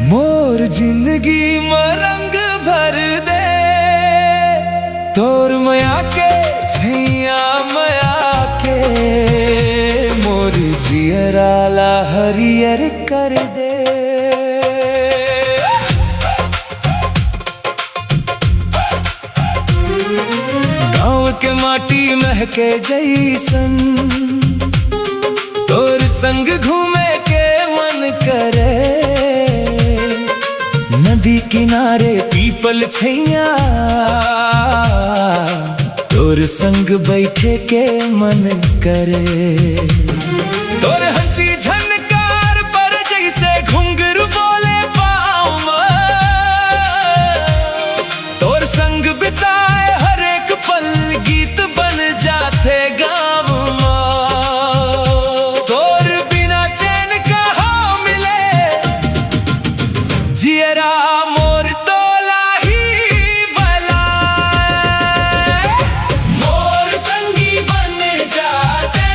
मोर जिंदगी में रंग भर दे, तोर मया के छैया मया के, मोर जियराला हरियर कर दे। गाँव के माटी महके जैसन, तोर संग घूमे के मन करे। नदी किनारे पीपल छैया, तोर संग बैठे के मन करे। तोर हंसी झनकार पर जैसे घुंघरू बोले पाँव में, तोर संग बिताए हर एक पल गीत बन जाते गाँव में। तोर बिना चैन कहाँ मिले, जियरा मोर तोला ही भला, मोर संगी बन जाते,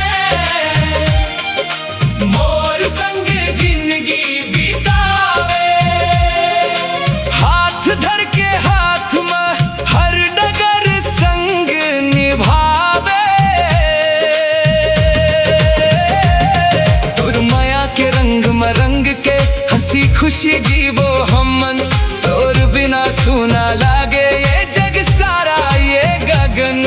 मोर संग जिंदगी बितावे। हाथ धर के हाथ में हर डगर संग निभावे। तोर माया के रंग में रंग के हंसी खुशी जीवो हमन, तोर बिना सुना लागे ये जग सारा ये गगन।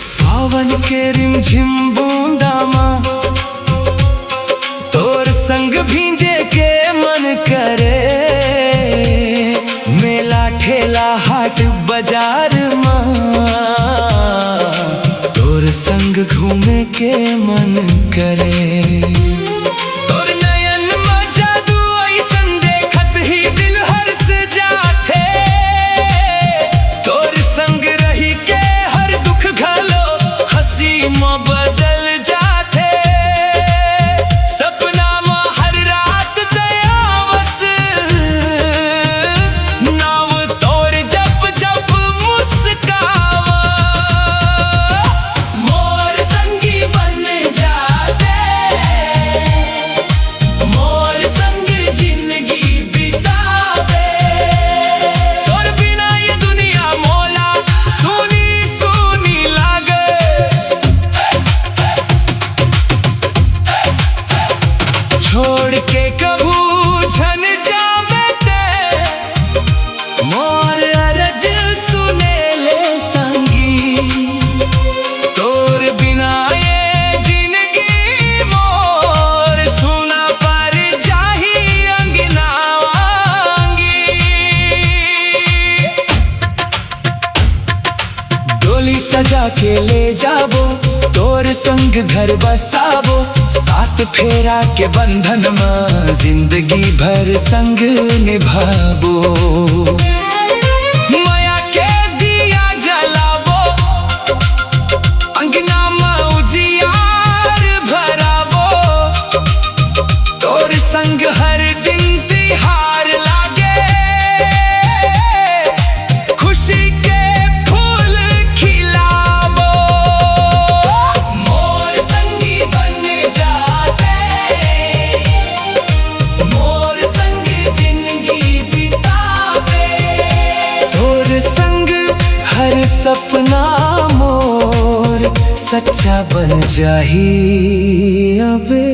सावन के रिमझिम बूंदा माँ, तोर संग भींजे के मन करे। मेला ठेला हाट बाजार माँ, तोर संग घूमे के मन करे। तोर नयन में जादू ऐसन देखत ही दिल हर्ष जाते। तोर संग रही के हर दुख घलो हंसी में बदल जाते। सपना में हर रात दयावस, नाव तोर जप जप मुस्कावा। मोर संगी बन जाते, मोर संग जिंदगी बितावे। तोर बिना ये दुनिया मोला सुनी सुनी लागे। छोड़ के कभू झन जावे ते, मोर अरज सुने ले संगी। तोर बिना ये जिंदगी मोर सुना पर जाही अंगना वांगी। डोली सजा के ले जाबो, तोर संग घर बसाबो। सात फेरा के बंधन में जिंदगी भर संग निभाबो। माया के दिया जलाबो, अंगना में उजियार भराबो। तोर संग हर दिन तिहार लागे, खुशी के फूल खिलाबो। मोर संगी बन जाते, मोर संग जिंदगी बितावे। तोर संग हर सपना मोर सच्चा बन जाही अबे।